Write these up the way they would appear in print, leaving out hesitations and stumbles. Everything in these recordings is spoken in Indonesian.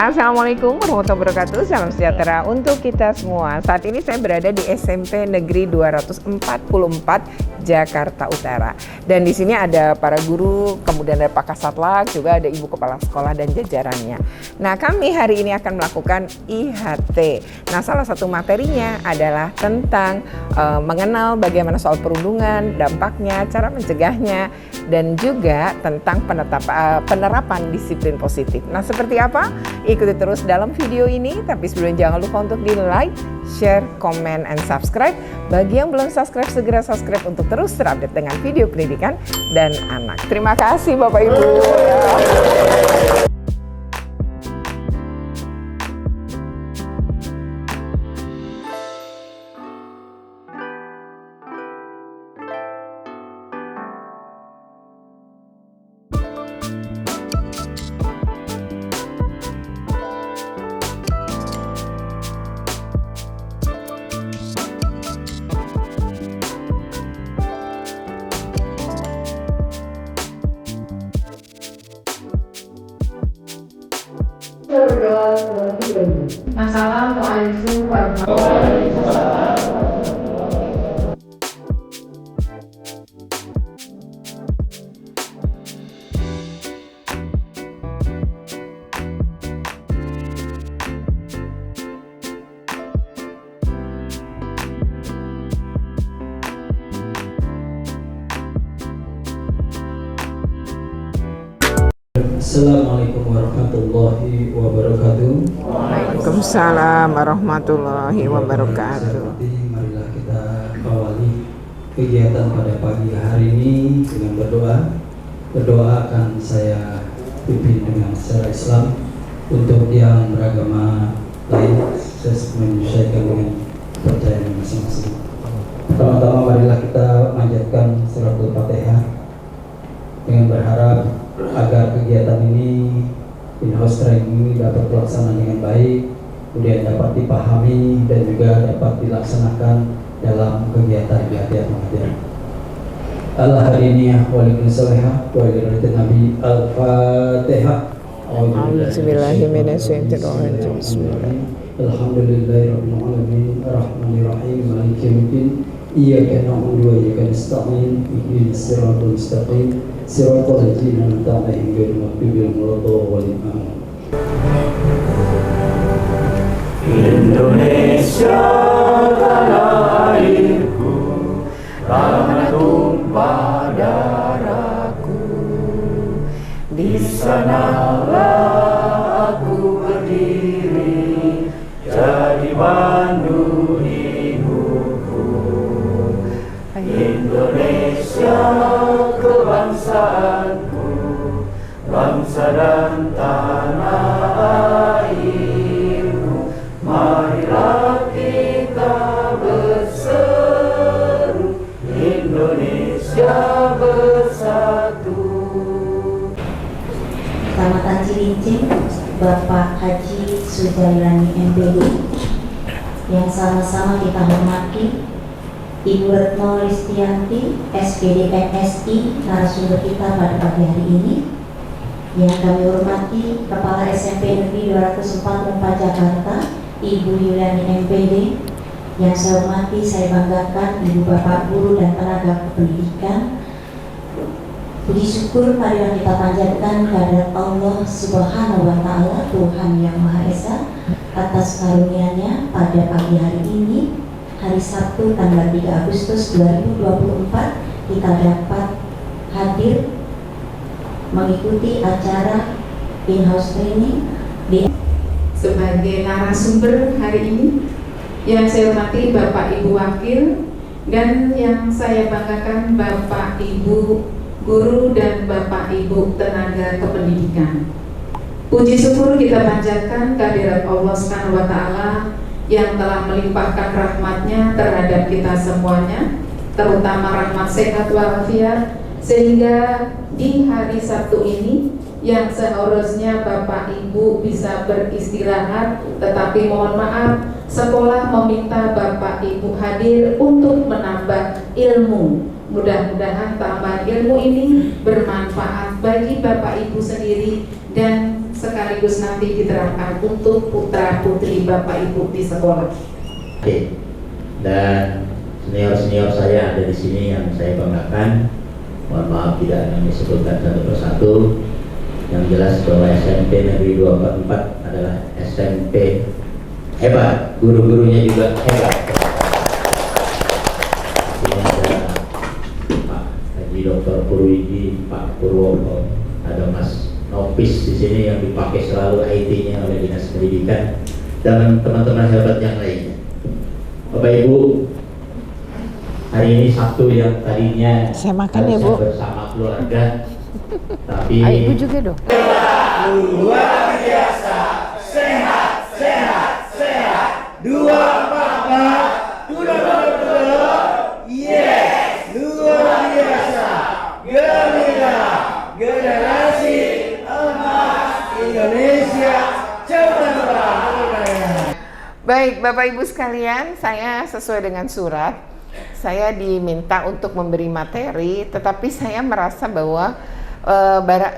Assalamualaikum warahmatullahi wabarakatuh. Salam sejahtera untuk kita semua. Saat ini saya berada di SMP Negeri 244 Jakarta Utara. Dan di sini ada para guru, kemudian ada Pak Kasatlank, juga ada Ibu Kepala Sekolah dan jajarannya. Nah, kami hari ini akan melakukan IHT. Nah, salah satu materinya adalah tentang mengenal bagaimana soal perundungan, dampaknya, cara mencegahnya, dan juga tentang penerapan disiplin positif. Nah, seperti apa? Ikuti terus dalam video ini, tapi sebelumnya jangan lupa untuk di like, share, comment, and subscribe. Bagi yang belum subscribe, segera subscribe untuk terus terupdate dengan video pendidikan dan anak. Terima kasih Bapak Ibu. Assalamualaikum warahmatullahi wabarakatuh. Assalamualaikum warahmatullahi wabarakatuh. Waalaikumsalam warahmatullahi wabarakatuh. Marilah kita awali kegiatan pada pagi hari ini dengan berdoa. Berdoa akan saya pimpin dengan secara Islam. Untuk yang beragama lain, saya menyesuaikan dengan kepercayaan masing-masing. Pertama-tama marilah kita manjatkan surat Al-Fatihah dengan berharap agar kegiatan ini, in-house training ini dapat dilaksanakan dengan baik, kemudian dapat dipahami dan juga dapat dilaksanakan dalam kegiatan pengajian. Al-Hadiniyah Waalaikumsalam Waalaikumsalam Nabi Al-Fatihah. Bismillahirrahmanirrahim. Alhamdulillahirabbil alamin arrahmanirrahim maliki yaumiddin iyyaka na'budu wa iyyaka nasta'in ihdinas siratal mustaqim siratal ladzina an'amta 'alaihim ghairil maghdubi 'alaihim waladdallin. Indonesia tanah airku, tanah tumpah darahku. Di sanalah aku berdiri, jadi pandu hidupku. Indonesia kebangsaanku, bangsa dan tanah airku. Marilah kita berseru, Indonesia bersatu. Kecamatan Cilincing, Bapak Haji Sujailani MPD, yang sama-sama kita hormati Ibu Retno Listianti, SPD MSI, narasumber kita pada pagi hari ini. Yang kami hormati Kepala SMP Negeri 244 Jakarta, Ibu Yuliani MPD. Yang saya hormati, saya banggakan Ibu Bapak Guru dan tenaga kependidikan. Puji syukur marilah kita panjatkan kehadirat Allah Subhanahu wa Ta'ala, Tuhan yang Maha Esa, atas karunia-Nya pada pagi hari ini, hari Sabtu tanggal 3 Agustus 2024, kita dapat hadir mengikuti acara in-house training Sebagai narasumber hari ini, yang saya hormati Bapak Ibu Wakil, dan yang saya banggakan Bapak Ibu Guru dan Bapak Ibu tenaga kependidikan. Puji syukur kita panjatkan kehadirat Allah Subhanahu wa Ta'ala yang telah melimpahkan rahmat-Nya terhadap kita semuanya, terutama rahmat sehat walafiat, sehingga di hari Sabtu ini yang seharusnya Bapak Ibu bisa beristirahat, tetapi mohon maaf, sekolah meminta Bapak Ibu hadir untuk menambah ilmu. Mudah-mudahan tambahan ilmu ini bermanfaat bagi Bapak Ibu sendiri dan sekaligus nanti diterapkan untuk putra putri Bapak Ibu di sekolah. Oke. Dan senior-senior saya ada di sini yang saya banggakan. Mohon maaf tidak akan disebutkan satu persatu. Yang jelas bahwa SMP Negeri 244 adalah SMP hebat, guru-gurunya juga hebat. Ini ada Pak Haji Dr. Purwidi, Pak Purwono, ada Mas Nopis di sini yang dipakai selalu IT-nya oleh Dinas Pendidikan dan teman-teman hebat yang lainnya. Bapak Ibu, hari ini Sabtu yang tadinya Saya makan ya, Bu. bersama keluarga, tapi Ibu juga dong. luar biasa, sehat, sehat, sehat. 244, yes, luar biasa. Gemilang, generasi emas Indonesia cemerlang. Baik, Bapak Ibu sekalian, saya sesuai dengan surat, saya diminta untuk memberi materi, tetapi saya merasa bahwa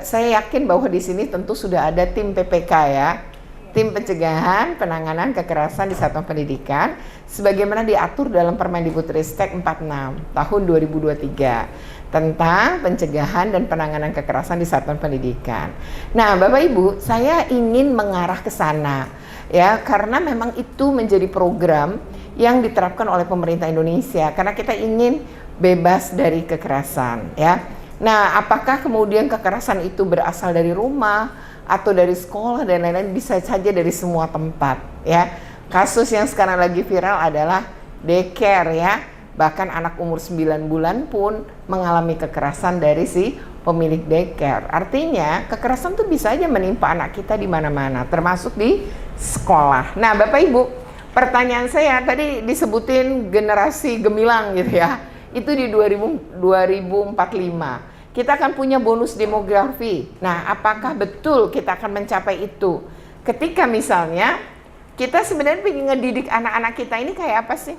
saya yakin bahwa di sini tentu sudah ada tim PPK ya, tim pencegahan penanganan kekerasan di satuan pendidikan, sebagaimana diatur dalam Permendikbudristek 46 tahun 2023 tentang pencegahan dan penanganan kekerasan di satuan pendidikan. Nah, Bapak Ibu, saya ingin mengarah ke sana ya, karena memang itu menjadi program yang diterapkan oleh pemerintah Indonesia karena kita ingin bebas dari kekerasan ya. Nah, apakah kemudian kekerasan itu berasal dari rumah atau dari sekolah dan lain-lain, bisa saja dari semua tempat ya. Kasus yang sekarang lagi viral adalah daycare ya. Bahkan anak umur 9 bulan pun mengalami kekerasan dari si pemilik daycare. Artinya kekerasan tuh bisa aja menimpa anak kita di mana-mana, termasuk di sekolah. Nah, Bapak Ibu, pertanyaan saya tadi disebutin generasi gemilang gitu ya. Itu di 2045. Kita akan punya bonus demografi. Nah, apakah betul kita akan mencapai itu? Ketika misalnya kita sebenarnya ingin ngedidik anak-anak kita ini kayak apa sih?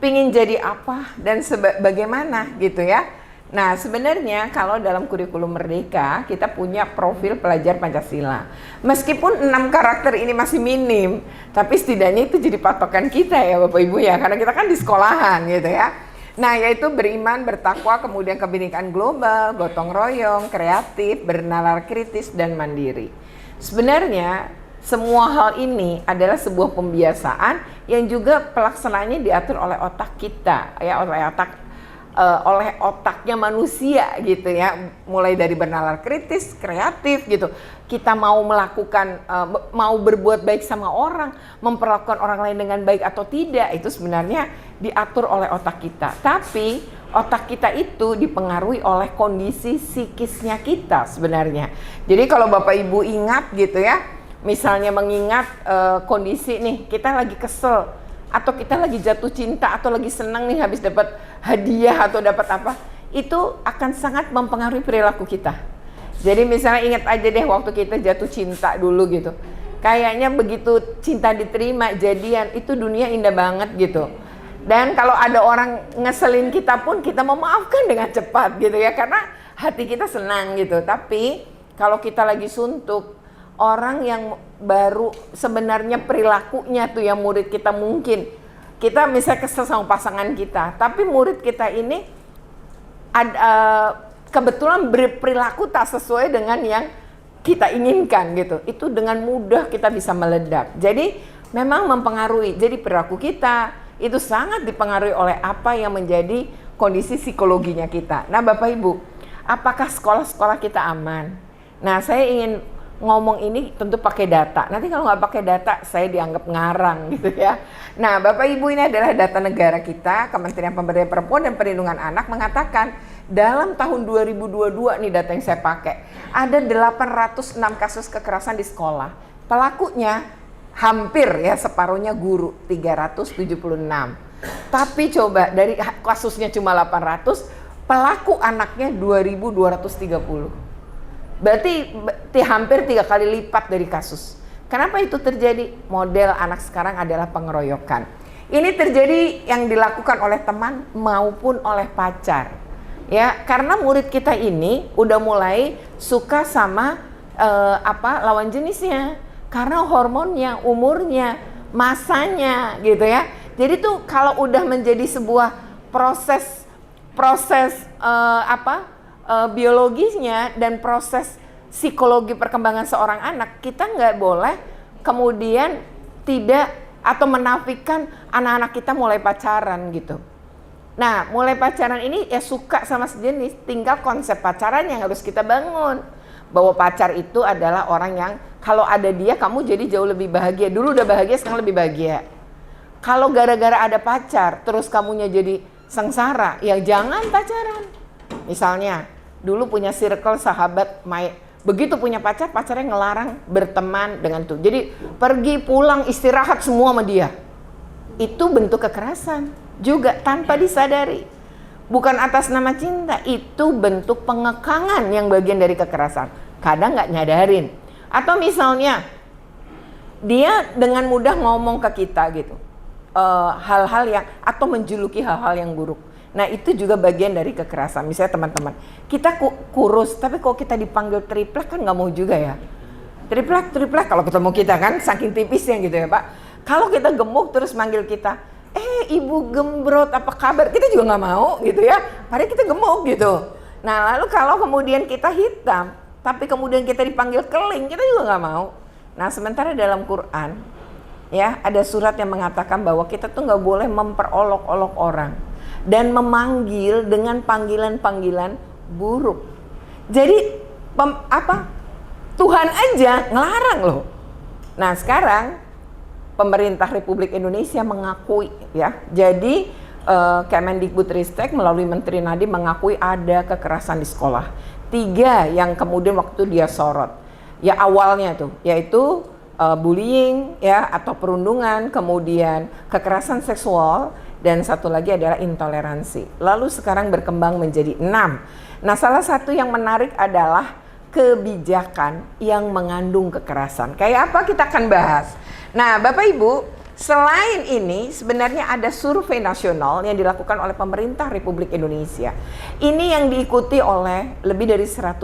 Pingin jadi apa dan bagaimana gitu ya. Nah, sebenarnya kalau dalam kurikulum Merdeka kita punya profil pelajar Pancasila. Meskipun 6 karakter ini masih minim, tapi setidaknya itu jadi patokan kita ya Bapak Ibu ya, karena kita kan di sekolahan gitu ya. Nah, yaitu beriman, bertakwa, kemudian kebinekaan global, gotong royong, kreatif, bernalar kritis, dan mandiri. Sebenarnya semua hal ini adalah sebuah pembiasaan yang juga pelaksanaannya diatur oleh otak kita ya, oleh otaknya manusia gitu ya, mulai dari bernalar kritis, kreatif gitu. Kita mau melakukan, mau berbuat baik sama orang, memperlakukan orang lain dengan baik atau tidak, itu sebenarnya diatur oleh otak kita. Tapi otak kita itu dipengaruhi oleh kondisi psikisnya kita sebenarnya. Jadi kalau Bapak Ibu ingat gitu ya, misalnya mengingat kondisi nih, kita lagi kesel, atau kita lagi jatuh cinta, atau lagi senang nih habis dapat hadiah atau dapat apa, itu akan sangat mempengaruhi perilaku kita. Jadi misalnya ingat aja deh waktu kita jatuh cinta dulu gitu, kayaknya begitu cinta diterima, jadian, itu dunia indah banget gitu. Dan kalau ada orang ngeselin kita pun kita memaafkan dengan cepat gitu ya, karena hati kita senang gitu. Tapi kalau kita lagi suntuk, orang yang baru sebenarnya perilakunya tuh yang murid kita, mungkin kita misalnya kesel sama pasangan kita, tapi murid kita ini kebetulan berperilaku tak sesuai dengan yang kita inginkan gitu, itu dengan mudah kita bisa meledak. Jadi memang mempengaruhi. Jadi perilaku kita itu sangat dipengaruhi oleh apa yang menjadi kondisi psikologinya kita. Nah Bapak Ibu, apakah sekolah-sekolah kita aman? Nah saya ingin ngomong ini tentu pakai data. Nanti kalau nggak pakai data saya dianggap ngarang gitu ya. Nah Bapak Ibu, ini adalah data negara kita. Kementerian Pemberdayaan Perempuan dan Perlindungan Anak mengatakan dalam tahun 2022 nih data yang saya pakai, ada 806 kasus kekerasan di sekolah. Pelakunya hampir ya separuhnya guru, 376. Tapi coba dari kasusnya cuma 800, pelaku anaknya 2230. Berarti hampir 3 kali lipat dari kasus. Kenapa itu terjadi? Model anak sekarang adalah pengeroyokan. Ini terjadi yang dilakukan oleh teman maupun oleh pacar. Ya, karena murid kita ini udah mulai suka sama lawan jenisnya, karena hormonnya, umurnya, masanya gitu ya. Jadi tuh kalau udah menjadi sebuah proses biologisnya dan proses psikologi perkembangan seorang anak, kita nggak boleh kemudian tidak atau menafikan anak-anak kita mulai pacaran gitu. Nah, mulai pacaran ini ya suka sama sejenis, tinggal konsep pacaran yang harus kita bangun. Bahwa pacar itu adalah orang yang kalau ada dia kamu jadi jauh lebih bahagia. Dulu udah bahagia, sekarang lebih bahagia. Kalau gara-gara ada pacar terus kamunya jadi sengsara, ya jangan pacaran. Misalnya, dulu punya circle sahabat, begitu punya pacar, pacarnya ngelarang berteman dengan tuh. Jadi pergi pulang istirahat semua sama dia. Itu bentuk kekerasan juga tanpa disadari. Bukan atas nama cinta, itu bentuk pengekangan yang bagian dari kekerasan. Kadang nggak nyadarin. Atau misalnya dia dengan mudah ngomong ke kita gitu, hal-hal yang atau menjuluki hal-hal yang buruk. Nah itu juga bagian dari kekerasan. Misalnya teman-teman, kita kurus, tapi kok kita dipanggil triplek kan nggak mau juga ya. Triplek kalau ketemu kita kan saking tipisnya gitu ya Pak. Kalau kita gemuk terus manggil kita, ibu gembrot apa kabar, kita juga nggak mau gitu ya, padahal kita gemuk gitu. Nah lalu kalau kemudian kita hitam tapi kemudian kita dipanggil keling, kita juga nggak mau. Nah sementara dalam Quran ya ada surat yang mengatakan bahwa kita tuh nggak boleh memperolok-olok orang dan memanggil dengan panggilan-panggilan buruk. Jadi Tuhan aja ngelarang loh. Nah sekarang pemerintah Republik Indonesia mengakui ya. Jadi Kemendikbudristek melalui Menteri Nadiem mengakui ada kekerasan di sekolah. 3 yang kemudian waktu dia sorot. Ya awalnya tuh yaitu bullying ya atau perundungan, kemudian kekerasan seksual dan satu lagi adalah intoleransi. Lalu sekarang berkembang menjadi 6. Nah, salah satu yang menarik adalah kebijakan yang mengandung kekerasan. Kayak apa kita akan bahas. Nah, Bapak Ibu, selain ini sebenarnya ada survei nasional yang dilakukan oleh pemerintah Republik Indonesia. Ini yang diikuti oleh lebih dari 100.000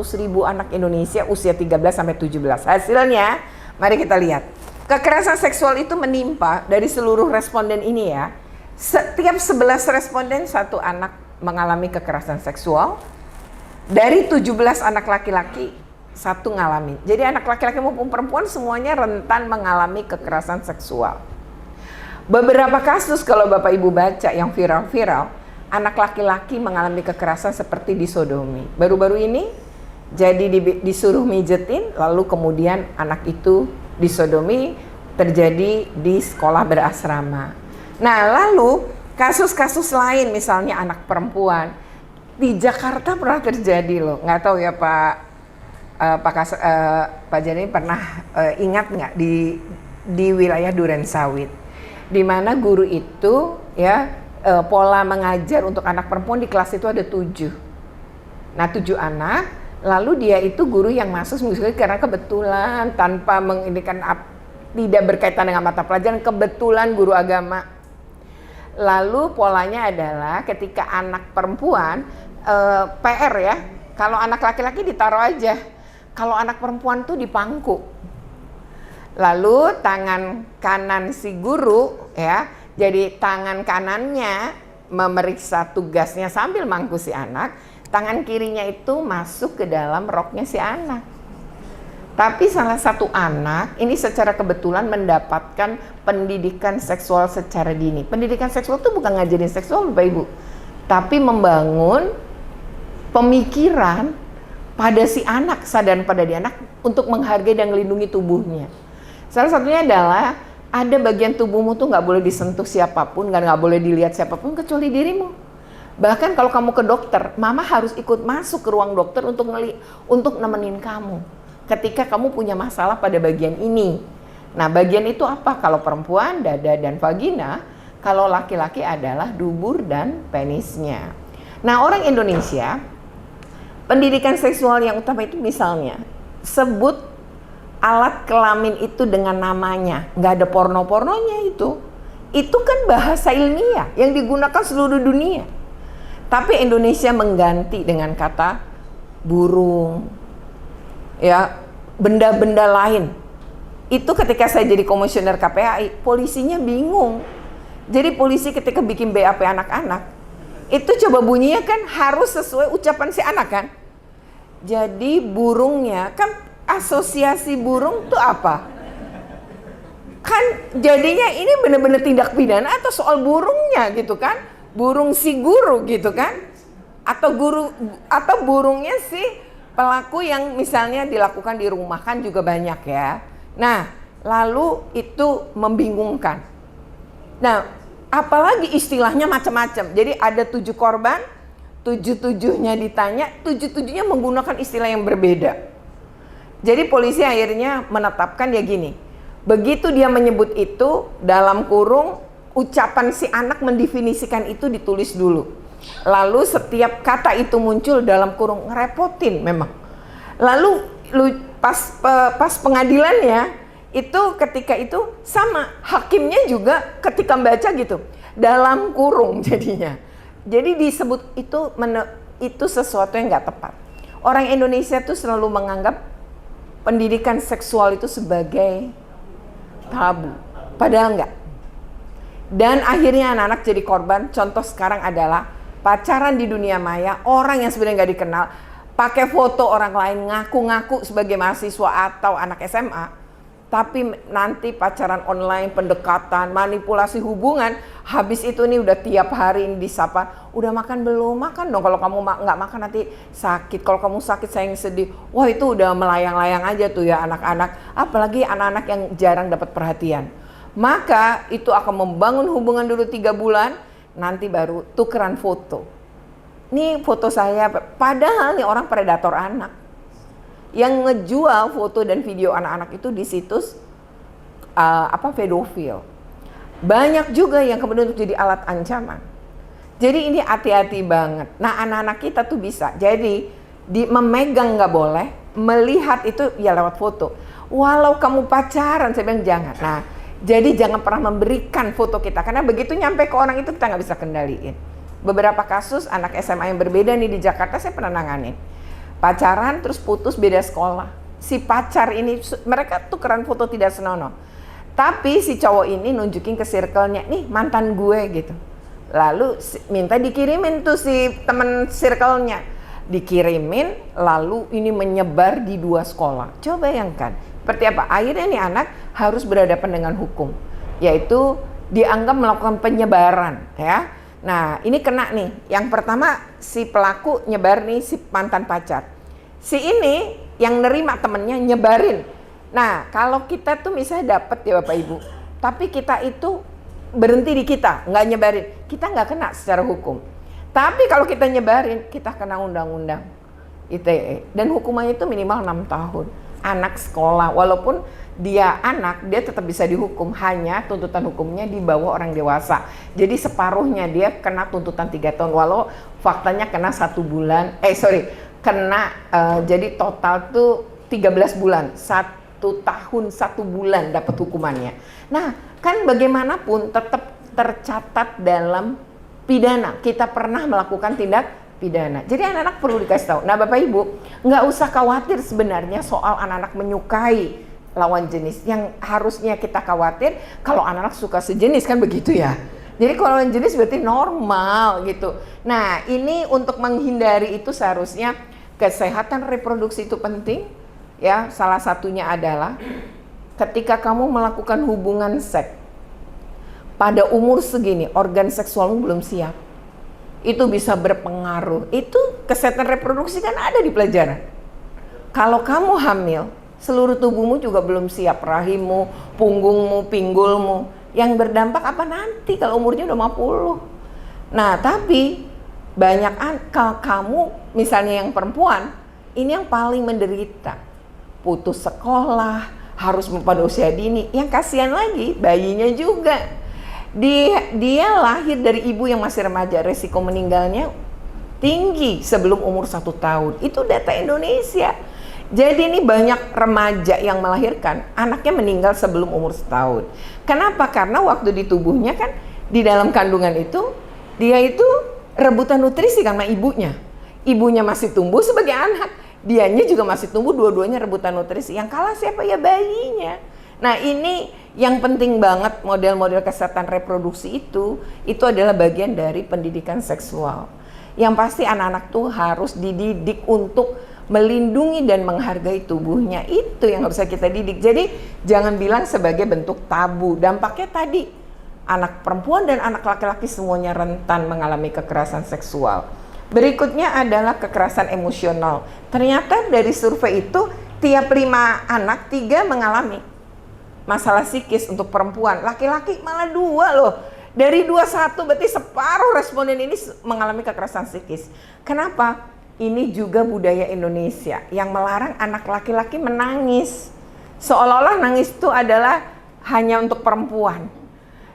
anak Indonesia usia 13 sampai 17. Hasilnya, mari kita lihat. Kekerasan seksual itu menimpa dari seluruh responden ini ya. Setiap 11 responden 1 anak mengalami kekerasan seksual. Dari 17 anak laki-laki 1 ngalamin. Jadi anak laki-laki maupun perempuan semuanya rentan mengalami kekerasan seksual. Beberapa kasus kalau Bapak Ibu baca yang viral-viral, anak laki-laki mengalami kekerasan seperti disodomi. Baru-baru ini jadi disuruh mijetin, lalu kemudian anak itu disodomi terjadi di sekolah berasrama. Nah lalu kasus-kasus lain misalnya anak perempuan di Jakarta pernah terjadi loh, nggak tahu ya Pak Jani pernah ingat nggak di wilayah Durensawit, di mana guru itu ya pola mengajar untuk anak perempuan di kelas itu ada 7. Nah 7 anak, lalu dia itu guru yang masuk karena kebetulan tanpa mengindikan tidak berkaitan dengan mata pelajaran, kebetulan guru agama. Lalu polanya adalah ketika anak perempuan PR ya, kalau anak laki-laki ditaruh aja, kalau anak perempuan tuh dipangku. Lalu tangan kanan si guru ya, jadi tangan kanannya memeriksa tugasnya sambil mangku si anak, tangan kirinya itu masuk ke dalam roknya si anak. Tapi salah satu anak ini secara kebetulan mendapatkan pendidikan seksual secara dini. Pendidikan seksual itu bukan ngajarin seksual Bapak Ibu, tapi membangun pemikiran pada si anak, kesadaran pada dia anak untuk menghargai dan melindungi tubuhnya. Salah satunya adalah ada bagian tubuhmu tuh nggak boleh disentuh siapapun, nggak boleh dilihat siapapun kecuali dirimu. Bahkan kalau kamu ke dokter, mama harus ikut masuk ke ruang dokter untuk nemenin kamu ketika kamu punya masalah pada bagian ini. Nah bagian itu apa? Kalau perempuan dada dan vagina, kalau laki-laki adalah dubur dan penisnya. Nah orang Indonesia pendidikan seksual yang utama itu misalnya sebut alat kelamin itu dengan namanya, nggak ada porno-pornonya itu kan bahasa ilmiah yang digunakan seluruh dunia. Tapi Indonesia mengganti dengan kata burung, ya benda-benda lain. Itu ketika saya jadi komisioner KPAI, polisinya bingung. Jadi polisi ketika bikin BAP anak-anak, itu coba bunyinya kan harus sesuai ucapan si anak kan. Jadi burungnya, kan asosiasi burung tuh apa? Kan jadinya ini benar-benar tindak pidana atau soal burungnya gitu kan? Burung si guru gitu kan? Atau burungnya si pelaku yang misalnya dilakukan di rumah kan juga banyak ya. Nah, lalu itu membingungkan. Nah, apalagi istilahnya macam-macam. Jadi ada 7 korban, 7-7-nya ditanya, 7-7-nya menggunakan istilah yang berbeda. Jadi polisi akhirnya menetapkan ya gini, begitu dia menyebut itu dalam kurung, ucapan si anak mendefinisikan itu ditulis dulu. Lalu setiap kata itu muncul dalam kurung, ngerepotin memang. Lalu pas pengadilannya itu ketika itu sama hakimnya juga ketika membaca gitu dalam kurung jadinya. Jadi disebut itu sesuatu yang nggak tepat. Orang Indonesia tuh selalu menganggap pendidikan seksual itu sebagai tabu, padahal enggak. Dan akhirnya anak-anak jadi korban. Contoh sekarang adalah pacaran di dunia maya, orang yang sebenarnya nggak dikenal pakai foto orang lain, ngaku-ngaku sebagai mahasiswa atau anak SMA, tapi nanti pacaran online, pendekatan, manipulasi hubungan, habis itu nih udah tiap hari ini disapa, udah makan belum? Makan dong, kalau kamu nggak makan nanti sakit, kalau kamu sakit saya yang sedih. Wah, itu udah melayang-layang aja tuh ya anak-anak, apalagi anak-anak yang jarang dapat perhatian. Maka itu akan membangun hubungan dulu 3 bulan, nanti baru tukeran foto. Nih foto saya, padahal nih orang predator anak yang ngejual foto dan video anak-anak itu di situs pedofil. Banyak juga yang kemudian jadi alat ancaman. Jadi ini hati-hati banget. Nah, anak-anak kita tuh bisa. Jadi memegang nggak boleh, melihat itu ya lewat foto. Walau kamu pacaran, saya bilang jangan. Nah, jadi jangan pernah memberikan foto kita, karena begitu nyampe ke orang itu kita nggak bisa kendaliin. Beberapa kasus anak SMA yang berbeda nih di Jakarta saya pernah nanganin. Pacaran terus putus beda sekolah. Si pacar ini mereka tukeran foto tidak senonoh. Tapi si cowok ini nunjukin ke circle-nya, nih mantan gue gitu. Lalu minta dikirimin tuh si temen circle-nya. Dikirimin, lalu ini menyebar di 2 sekolah. Coba bayangkan, seperti apa? Akhirnya nih anak harus berhadapan dengan hukum. Yaitu dianggap melakukan penyebaran ya. Nah, ini kena nih. Yang pertama si pelaku nyebar nih si mantan pacar. Si ini yang nerima temennya nyebarin. Nah, kalau kita tuh misalnya dapat ya Bapak Ibu, tapi kita itu berhenti di kita, nggak nyebarin, kita nggak kena secara hukum. Tapi kalau kita nyebarin, kita kena undang-undang ITE. Dan hukumannya itu minimal 6 tahun. Anak sekolah, walaupun dia anak, dia tetap bisa dihukum, hanya tuntutan hukumnya di bawah orang dewasa. Jadi separuhnya dia kena tuntutan 3 tahun, walau faktanya kena 1 bulan, jadi total tuh 13 bulan, 1 tahun 1 bulan dapat hukumannya. Nah, kan bagaimanapun tetap tercatat dalam pidana, kita pernah melakukan tindak pidana. Jadi anak-anak perlu dikasih tahu. Nah, Bapak Ibu, nggak usah khawatir sebenarnya soal anak-anak menyukai lawan jenis. Yang harusnya kita khawatir kalau anak-anak suka sejenis, kan begitu ya. Jadi kalau lawan jenis berarti normal gitu. Nah, ini untuk menghindari itu seharusnya kesehatan reproduksi itu penting ya. Salah satunya adalah ketika kamu melakukan hubungan seks pada umur segini, organ seksualmu belum siap, itu bisa berpengaruh. Itu kesehatan reproduksi kan ada di pelajaran. Kalau kamu hamil, seluruh tubuhmu juga belum siap, rahimmu, punggungmu, pinggulmu. Yang berdampak apa nanti kalau umurnya udah 50. Nah, tapi banyak kalau kamu misalnya yang perempuan, ini yang paling menderita. Putus sekolah, harus pada usia dini. Yang kasihan lagi bayinya juga. Dia lahir dari ibu yang masih remaja, resiko meninggalnya tinggi sebelum umur 1 tahun. Itu data Indonesia. Jadi ini banyak remaja yang melahirkan, anaknya meninggal sebelum umur 1 tahun. Kenapa? Karena waktu di tubuhnya kan, di dalam kandungan itu, dia itu rebutan nutrisi sama ibunya. Ibunya masih tumbuh sebagai anak, Dianya juga masih tumbuh, dua-duanya rebutan nutrisi. Yang kalah siapa? Ya bayinya. Nah ini yang penting banget, model-model kesehatan reproduksi itu adalah bagian dari pendidikan seksual. Yang pasti anak-anak tuh harus dididik untuk melindungi dan menghargai tubuhnya. Itu yang harus kita didik. Jadi jangan bilang sebagai bentuk tabu. Dampaknya tadi, anak perempuan dan anak laki-laki semuanya rentan mengalami kekerasan seksual. Berikutnya adalah kekerasan emosional. Ternyata dari survei itu tiap 5 anak 3 mengalami masalah psikis untuk perempuan. Laki-laki malah 2 loh. Dari 21 berarti separuh responden ini mengalami kekerasan psikis. Kenapa? Ini juga budaya Indonesia yang melarang anak laki-laki menangis. Seolah-olah nangis itu adalah hanya untuk perempuan.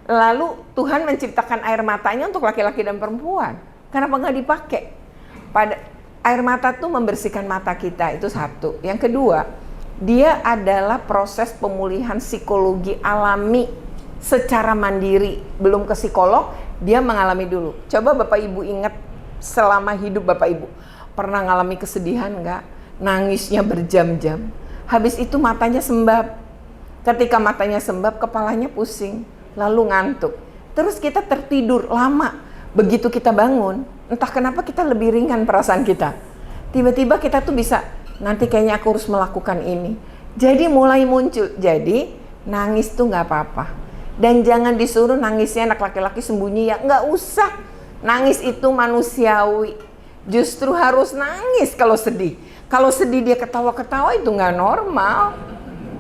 Lalu Tuhan menciptakan air matanya untuk laki-laki dan perempuan. Kenapa nggak dipakai? Air mata tuh membersihkan mata kita, itu satu. Yang kedua, dia adalah proses pemulihan psikologi alami secara mandiri. Belum ke psikolog, dia mengalami dulu. Coba Bapak Ibu ingat selama hidup Bapak Ibu, pernah ngalami kesedihan nggak? Nangisnya berjam-jam. Habis itu matanya sembab. Ketika matanya sembab, kepalanya pusing, lalu ngantuk. Terus kita tertidur lama. Begitu kita bangun, entah kenapa kita lebih ringan perasaan kita. Tiba-tiba kita tuh bisa, nanti kayaknya aku harus melakukan ini. Jadi mulai muncul. Jadi nangis tuh nggak apa-apa. Dan jangan disuruh nangisnya anak laki-laki sembunyi ya. Nggak usah. Nangis itu manusiawi. Justru harus nangis kalau sedih. Kalau sedih dia ketawa-ketawa itu nggak normal.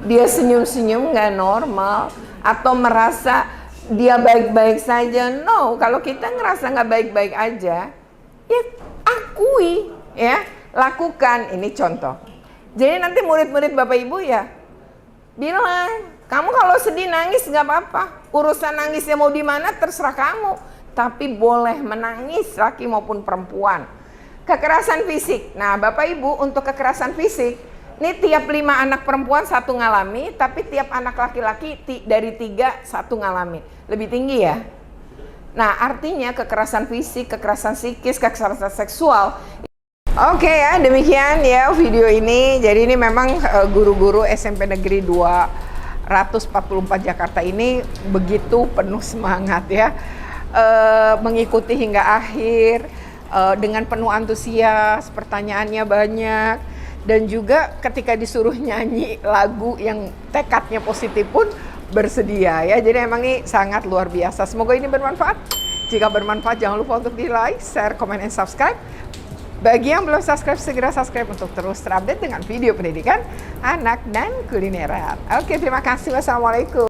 Dia senyum-senyum nggak normal. Atau merasa dia baik-baik saja. No, kalau kita ngerasa nggak baik-baik aja, ya akui, ya lakukan. Ini contoh. Jadi nanti murid-murid Bapak Ibu ya bilang, kamu kalau sedih nangis nggak apa-apa. Urusan nangisnya mau di mana terserah kamu. Tapi boleh menangis laki maupun perempuan. Kekerasan fisik. Nah Bapak Ibu untuk kekerasan fisik, ini tiap 5 anak perempuan 1 ngalami, tapi tiap anak laki-laki dari 3 1 ngalami. Lebih tinggi ya. Nah artinya kekerasan fisik, kekerasan psikis, kekerasan seksual. Oke ya, demikian ya video ini. Jadi ini memang guru-guru SMP Negeri 244 Jakarta ini begitu penuh semangat ya. Mengikuti hingga akhir dengan penuh antusias, pertanyaannya banyak. Dan juga ketika disuruh nyanyi lagu yang tekadnya positif pun bersedia ya. Jadi emang ini sangat luar biasa. Semoga ini bermanfaat. Jika bermanfaat jangan lupa untuk di like, share, komen, dan subscribe. Bagi yang belum subscribe, segera subscribe untuk terus terupdate dengan video pendidikan anak dan kulineran. Oke, terima kasih. Wassalamualaikum.